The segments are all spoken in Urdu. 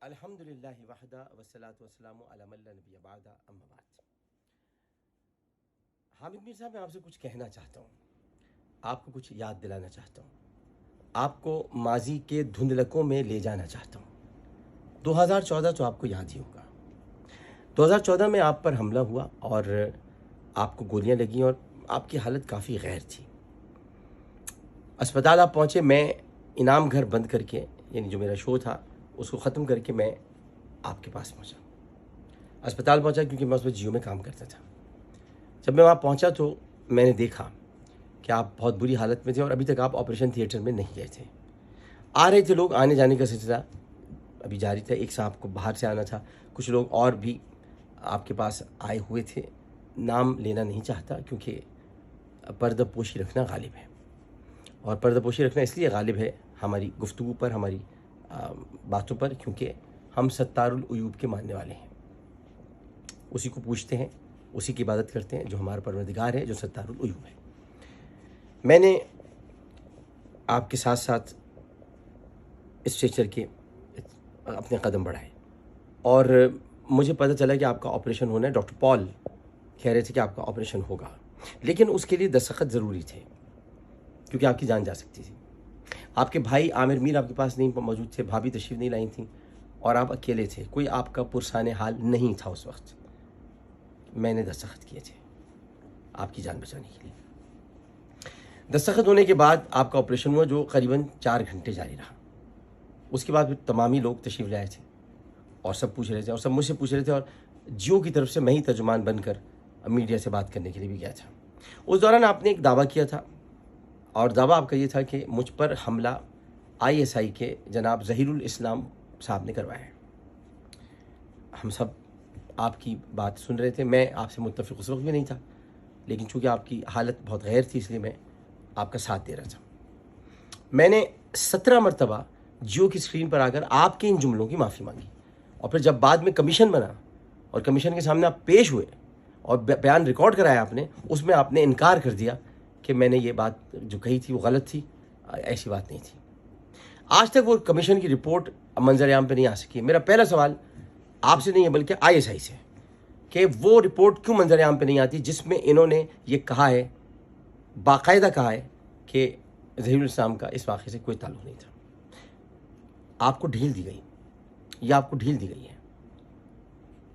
الحمدللہ وحدہ والصلاۃ والسلام علی من لا نبی بعدہ اما بعد۔ حامد میر صاحب، میں آپ سے کچھ کہنا چاہتا ہوں، آپ کو کچھ یاد دلانا چاہتا ہوں، آپ کو ماضی کے دھندلکوں میں لے جانا چاہتا ہوں۔ 2014 تو آپ کو یاد ہی ہوگا۔ 2014 میں آپ پر حملہ ہوا اور آپ کو گولیاں لگیں اور آپ کی حالت کافی غیر تھی۔ اسپتال آپ پہنچے، میں انعام گھر بند کر کے، یعنی جو میرا شو تھا اس کو ختم کر کے میں آپ کے پاس پہنچا، اسپتال پہنچا، کیونکہ میں اس وقت جیو میں کام کرتا تھا۔ جب میں وہاں پہنچا تو میں نے دیکھا کہ آپ بہت بری حالت میں تھے اور ابھی تک آپ آپریشن تھیٹر میں نہیں گئے تھے۔ آ رہے تھے لوگ، آنے جانے کا سلسلہ ابھی جاری تھا۔ ایک صاحب کو باہر سے آنا تھا، کچھ لوگ اور بھی آپ کے پاس آئے ہوئے تھے۔ نام لینا نہیں چاہتا کیونکہ پردہ پوشی رکھنا غالب ہے، اور پردہ پوشی رکھنا اس لیے غالب ہے ہماری گفتگو پر، ہماری باتوں پر، کیونکہ ہم ستار العیوب کے ماننے والے ہیں، اسی کو پوچھتے ہیں، اسی کی عبادت کرتے ہیں جو ہمارا پروردگار ہے، جو ستار العیوب ہے۔ میں نے آپ کے ساتھ ساتھ اسٹریچر کے اپنے قدم بڑھائے اور مجھے پتہ چلا کہ آپ کا آپریشن ہونا ہے۔ ڈاکٹر پال کہہ رہے تھے کہ آپ کا آپریشن ہوگا، لیکن اس کے لیے دستخط ضروری تھے کیونکہ آپ کی جان جا سکتی تھی۔ آپ کے بھائی عامر میر آپ کے پاس نہیں موجود تھے، بھابھی تشریف نہیں لائی تھیں، اور آپ اکیلے تھے، کوئی آپ کا پرسان حال نہیں تھا اس وقت۔ میں نے دستخط کیے تھے آپ کی جان بچانے کے لیے۔ دستخط ہونے کے بعد آپ کا آپریشن ہوا، جو قریباً 4 گھنٹے جاری رہا۔ اس کے بعد پھر تمامی لوگ تشریف لائے تھے اور سب پوچھ رہے تھے، اور سب مجھ سے پوچھ رہے تھے، اور جیو کی طرف سے میں ہی ترجمان بن کر میڈیا سے بات کرنے کے لیے بھی گیا تھا۔ اس دوران آپ نے ایک دعویٰ کیا تھا، اور دعویٰ آپ کا یہ تھا کہ مجھ پر حملہ ISI کے جناب ظہیر الاسلام صاحب نے کروایا ہے۔ ہم سب آپ کی بات سن رہے تھے، میں آپ سے متفق اس وقت بھی نہیں تھا، لیکن چونکہ آپ کی حالت بہت غیر تھی اس لیے میں آپ کا ساتھ دے رہا تھا۔ میں نے 17 مرتبہ جیو کی اسکرین پر آ کر آپ کے ان جملوں کی معافی مانگی، اور پھر جب بعد میں کمیشن بنا اور کمیشن کے سامنے آپ پیش ہوئے اور بیان ریکارڈ کرایا آپ نے، اس میں آپ نے انکار کر دیا کہ میں نے یہ بات جو کہی تھی وہ غلط تھی، ایسی بات نہیں تھی۔ آج تک وہ کمیشن کی رپورٹ منظر عام پہ نہیں آ سکی ہے۔ میرا پہلا سوال آپ سے نہیں ہے بلکہ ISI سے، کہ وہ رپورٹ کیوں منظر عام پہ نہیں آتی جس میں انہوں نے یہ کہا ہے، باقاعدہ کہا ہے کہ ظہیر الاسلام کا اس واقعے سے کوئی تعلق نہیں تھا۔ آپ کو ڈھیل دی گئی، یہ آپ کو ڈھیل دی گئی ہے،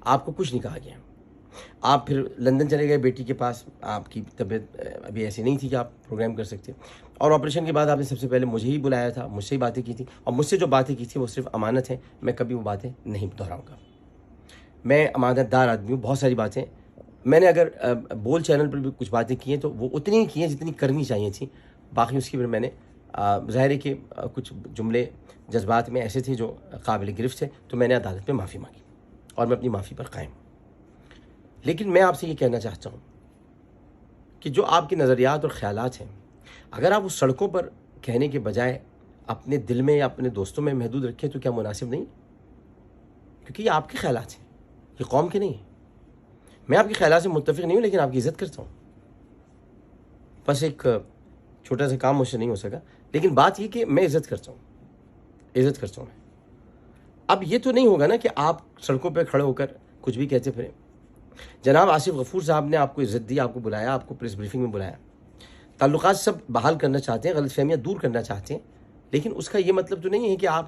آپ کو کچھ نہیں کہا گیا۔ آپ پھر لندن چلے گئے بیٹی کے پاس، آپ کی طبیعت ابھی ایسی نہیں تھی کہ آپ پروگرام کر سکتے، اور آپریشن کے بعد آپ نے سب سے پہلے مجھے ہی بلایا تھا، مجھ سے ہی باتیں کی تھی، اور مجھ سے جو باتیں کی تھی وہ صرف امانت ہیں، میں کبھی وہ باتیں نہیں دہراؤں گا۔ میں امانت دار آدمی ہوں، بہت ساری باتیں میں نے اگر بول چینل پر بھی کچھ باتیں کی ہیں تو وہ اتنی ہی کی ہیں جتنی کرنی چاہیے تھیں، باقی اس کی پھر میں نے ظاہر ہے کہ کچھ جملے جذبات میں ایسے تھے جو قابل گرفت تھے، تو میں نے عدالت میں معافی مانگی اور میں اپنی معافی پر قائم ہوں۔ لیکن میں آپ سے یہ کہنا چاہتا ہوں کہ جو آپ کے نظریات اور خیالات ہیں، اگر آپ اس سڑکوں پر کہنے کے بجائے اپنے دل میں یا اپنے دوستوں میں محدود رکھیں تو کیا مناسب نہیں؟ کیونکہ یہ آپ کے خیالات ہیں، یہ قوم کے نہیں ہیں۔ میں آپ کے خیالات سے متفق نہیں ہوں، لیکن آپ کی عزت کرتا ہوں۔ بس ایک چھوٹا سا کام مجھ سے نہیں ہو سکا، لیکن بات یہ کہ میں عزت کرتا ہوں میں۔ اب یہ تو نہیں ہوگا نا کہ آپ سڑکوں پہ کھڑے ہو کر کچھ بھی کہتے پھریں۔ جناب آصف غفور صاحب نے آپ کو عزت دی، آپ کو بلایا، آپ کو پریس بریفنگ میں بلایا، تعلقات سب بحال کرنا چاہتے ہیں، غلط فہمیاں دور کرنا چاہتے ہیں، لیکن اس کا یہ مطلب تو نہیں ہے کہ آپ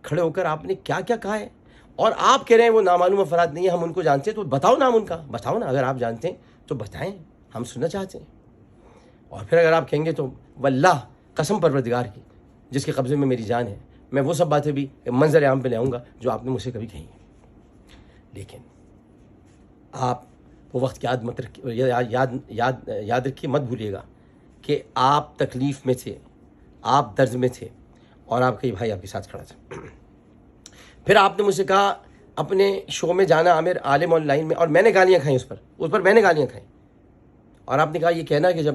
کھڑے ہو کر آپ نے کیا کیا کہا ہے، اور آپ کہہ رہے ہیں وہ نامعلوم افراد نہیں ہیں، ہم ان کو جانتے ہیں، تو بتاؤ نام ان کا، بتاؤ نا، اگر آپ جانتے ہیں تو بتائیں، ہم سننا چاہتے ہیں۔ اور پھر اگر آپ کہیں گے تو واللہ قسم پروردگار کی جس کے قبضے میں میری جان ہے، میں وہ سب باتیں بھی منظر عام پہ لے آؤں گا جو آپ نے مجھ سے کبھی کہی ہیں۔ لیکن آپ وہ وقت یاد رکھیے، مت بھولیے گا کہ آپ تکلیف میں تھے، آپ درد میں تھے، اور آپ کا یہ بھائی آپ کے ساتھ کھڑا تھا۔ پھر آپ نے مجھ سے کہا اپنے شو میں جانا عامر عالم آن لائن میں، اور میں نے گالیاں کھائیں اس پر میں نے گالیاں کھائیں، اور آپ نے کہا یہ کہنا کہ جب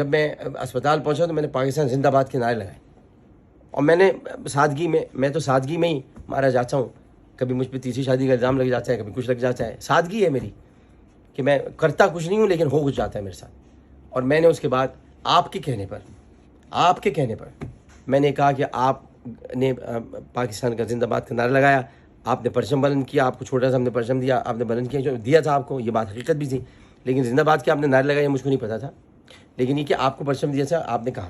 میں اسپتال پہنچا تو میں نے پاکستان زندہ باد کے نعرے لگائے، اور میں نے میں تو سادگی میں ہی مارا جاتا ہوں، کبھی مجھ پہ تیسری شادی کا الزام لگ جاتا ہے، کبھی کچھ لگ جاتا ہے، سادگی ہے میری کہ میں کرتا کچھ نہیں ہوں لیکن ہو کچھ جاتا ہے میرے ساتھ۔ اور میں نے اس کے بعد آپ کے کہنے پر میں نے کہا کہ آپ نے پاکستان کا زندہ باد کا نعرہ لگایا، آپ نے پرچم بلند کیا، آپ کو چھوٹا سا ہم نے پرچم دیا، آپ نے بلند کیا، جو دیا تھا آپ کو، یہ بات حقیقت بھی تھی، لیکن زندہ باد کے آپ نے نعرہ لگایا مجھ کو نہیں پتا تھا، لیکن یہ کہ آپ کو پرچم دیا تھا، آپ نے کہا.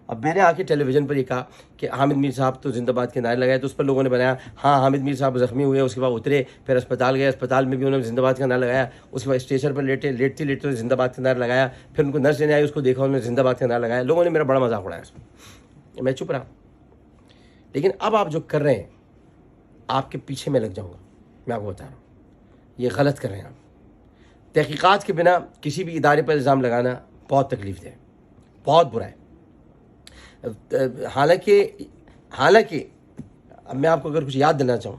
اب میں نے آ کے ٹیلی ویژن پر یہ کہا کہ حامد میر صاحب تو زندہ باد کے نعرے لگائے، تو اس پر لوگوں نے بنایا ہاں حامد میر صاحب زخمی ہوئے، اس کے بعد اترے، پھر اسپتال گئے، اسپتال میں بھی انہوں نے زندہ باد کا نعرہ لگایا، اس کے بعد اسٹیشن پر لیٹتے زندہ باد کا نعرہ لگایا، پھر ان کو نرس لینے آئی، اس کو دیکھا انہوں نے زندہ باد کا نعرہ لگایا، لوگوں نے میرا بڑا مذاق اڑایا اس میں، میں چپ رہا. لیکن اب آپ جو کر رہے ہیں، آپ کے پیچھے میں لگ جاؤں گا، میں آپ کو بتا رہا ہوں یہ غلط کر رہے ہیں آپ. تحقیقات کے بنا کسی بھی ادارے پر الزام لگانا بہت تکلیف دہ ہے، بہت برا ہے. حالانکہ اب میں آپ کو اگر کچھ یاد دلانا چاہوں،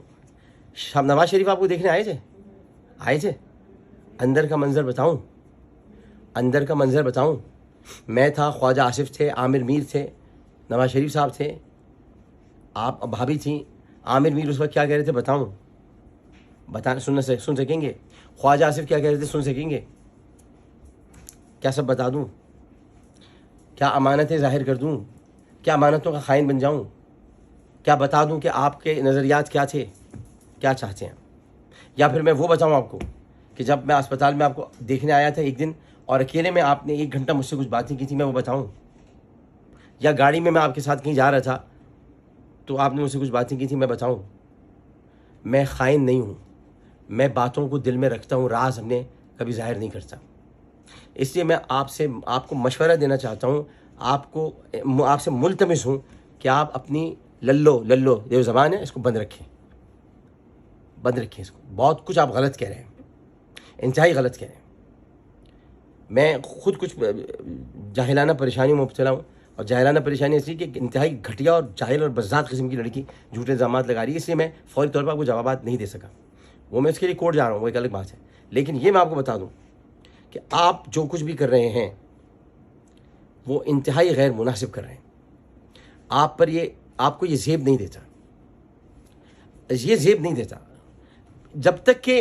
نواز شریف آپ کو دیکھنے آئے تھے. اندر کا منظر بتاؤں، میں تھا، خواجہ آصف تھے، عامر میر تھے، نواز شریف صاحب تھے، آپ بھابھی تھیں. عامر میر اس وقت کیا کہہ رہے تھے سن سکیں گے؟ خواجہ آصف کیا کہہ رہے تھے سن سکیں گے؟ کیا سب بتا دوں؟ کیا امانتیں ظاہر کر دوں؟ کیا امانتوں کا خائن بن جاؤں؟ کیا بتا دوں کہ آپ کے نظریات کیا تھے، کیا چاہتے ہیں؟ یا پھر میں وہ بتاؤں آپ کو کہ جب میں اسپتال میں آپ کو دیکھنے آیا تھا ایک دن اور اکیلے میں آپ نے 1 گھنٹہ مجھ سے کچھ باتیں کی تھی، میں وہ بتاؤں؟ یا گاڑی میں آپ کے ساتھ کہیں جا رہا تھا تو آپ نے مجھ سے کچھ باتیں کی تھی، میں بتاؤں؟ میں خائن نہیں ہوں، میں باتوں کو دل میں رکھتا ہوں، راز ہم نے کبھی ظاہر نہیں کرتا. اس لیے میں آپ کو مشورہ دینا چاہتا ہوں، آپ سے ملتمس ہوں کہ آپ اپنی للو یہ زبان ہے اس کو بند رکھیں اس کو. بہت کچھ آپ غلط کہہ رہے ہیں، انتہائی غلط کہہ رہے ہیں. میں خود کچھ جاہلانہ پریشانیوں میں مبتلا ہوں، اور جاہلانہ پریشانی اس لیے کہ انتہائی گھٹیا اور جاہل اور بزداد قسم کی لڑکی جھوٹے الزامات لگا رہی ہے، اس لیے میں فوری طور پر آپ کو جوابات نہیں دے سکا. وہ میں اس کے لیے کورٹ جا رہا ہوں، وہ ایک الگ بات ہے. لیکن یہ میں آپ کو بتا دوں کہ آپ جو کچھ بھی کر رہے ہیں وہ انتہائی غیر مناسب کر رہے ہیں. آپ کو یہ زیب نہیں دیتا جب تک کہ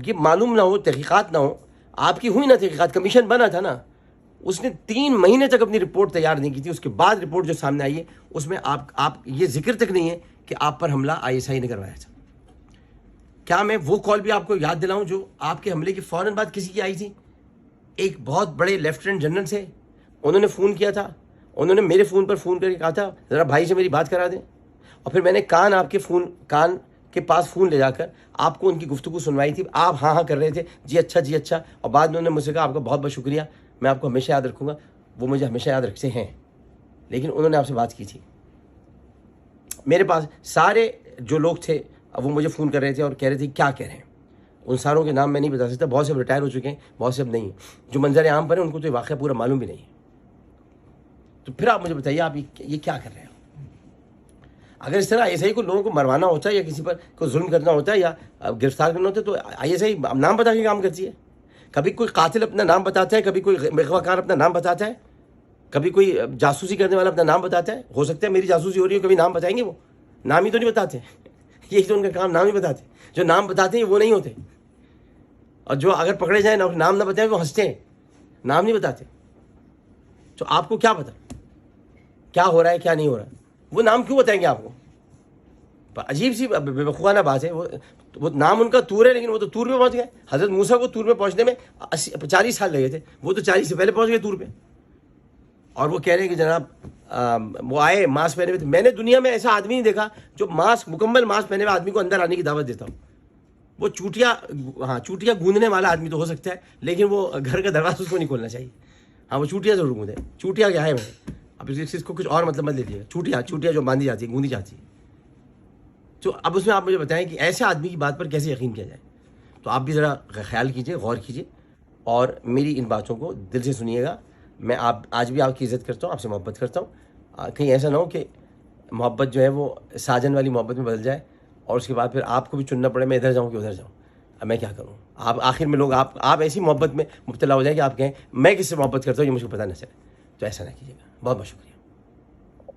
یہ معلوم نہ ہو، تحقیقات نہ ہو. آپ کی ہوئی نا تحقیقات، کمیشن بنا تھا نا، اس نے 3 مہینے تک اپنی رپورٹ تیار نہیں کی تھی. اس کے بعد رپورٹ جو سامنے آئی ہے اس میں آپ یہ ذکر تک نہیں ہے کہ آپ پر حملہ ISI نے کروایا تھا. کیا میں وہ کال بھی آپ کو یاد دلاؤں جو آپ کے حملے کے فوراً بعد کسی کی آئی تھی؟ ایک بہت بڑے لیفٹیننٹ جنرل سے، انہوں نے فون کیا تھا، انہوں نے میرے فون پر فون کر کے کہا تھا ذرا بھائی سے میری بات کرا دیں. اور پھر میں نے کان کے پاس فون لے جا کر آپ کو ان کی گفتگو سنوائی تھی. آپ ہاں کر رہے تھے، جی اچھا. اور بعد میں انہوں نے مجھ سے کہا آپ کا بہت بہت شکریہ، میں آپ کو ہمیشہ یاد رکھوں گا. وہ مجھے ہمیشہ یاد رکھتے ہیں، لیکن انہوں نے آپ سے بات کی تھی. میرے پاس سارے جو لوگ تھے وہ مجھے فون کر رہے تھے اور کہہ رہے تھے کیا کہہ رہے ہیں. ان ساروں کے نام میں نہیں بتا سکتا، بہت سے ریٹائر ہو چکے ہیں، بہت سے اب نہیں ہیں. جو منظر عام پر ہیں ان کو تو یہ واقعہ پورا معلوم بھی نہیں ہے. تو پھر آپ مجھے بتائیے آپ یہ کیا کر رہے ہیں؟ اگر اس طرح ISI کو لوگوں کو مروانا ہوتا ہے یا کسی پر کوئی ظلم کرنا ہوتا ہے یا گرفتار کرنا ہوتا ہے تو ISI نام بتا کے کام کرتی ہے. کبھی کوئی قاتل اپنا نام بتاتا ہے، کبھی کوئی اغوا کار اپنا نام بتاتا ہے، کبھی کوئی جاسوسی کرنے والا اپنا نام بتاتا ہے. ہو سکتا ہے میری جاسوسی ہو رہی ہے، کبھی نام بتائیں گے؟ وہ نام ہی تو نہیں بتاتے. یہی تو ان کا کام، نام ہی بتاتے. جو نام بتاتے ہیں وہ نہیں ہوتے، اور جو اگر پکڑے جائیں نام نہ بتائیں وہ ہنستے ہیں، نام نہیں بتاتے. تو آپ کو کیا پتا کیا ہو رہا ہے کیا نہیں ہو رہا ہے؟ وہ نام کیوں بتائیں گے آپ کو؟ عجیب سی بے وقوفانہ بات ہے. وہ نام ان کا طور ہے، لیکن وہ تو طور پہ پہنچ گئے. حضرت موسیٰ کو طور پہ پہنچنے میں 40 سال لگے تھے، وہ تو 40 سے پہلے پہنچ گئے طور پہ. اور وہ کہہ رہے ہیں کہ جناب وہ آئے ماسک پہنے ہوئے. میں نے دنیا میں ایسا آدمی نہیں دیکھا جو مکمل ماسک پہنے ہوئے آدمی کو اندر آنے کی دعوت دیتا ہوں. وہ چوٹیاں گوندنے والا آدمی تو ہو سکتا ہے، لیکن وہ گھر کا دروازہ اس کو نہیں کھولنا چاہیے. ہاں وہ چوٹیاں ضرور گوندے. چوٹیاں کیا ہے؟ میں اب اس کو کچھ اور مطلب مت لیجیے. چوٹیاں جو باندھی جاتی ہیں، گوندی جاتی ہیں. تو اب اس میں آپ مجھے بتائیں کہ ایسے آدمی کی بات پر کیسے یقین کیا جائے؟ تو آپ بھی ذرا خیال کیجئے، غور کیجئے، اور میری ان باتوں کو دل سے سنیے گا. میں آج بھی آپ کی عزت کرتا ہوں، آپ سے محبت کرتا ہوں. کہیں ایسا نہ ہو کہ محبت جو ہے وہ ساجن والی محبت میں بدل جائے، اور اس کے بعد پھر آپ کو بھی چننا پڑے میں ادھر جاؤں کہ ادھر جاؤں. اب میں کیا کروں؟ آپ آخر میں لوگ آپ ایسی محبت میں مبتلا ہو جائے کہ آپ کہیں میں کس سے محبت کرتا ہوں یہ مجھ کو پتہ نہ چلے. تو ایسا نہ کیجیے گا. بہت بہت شکریہ.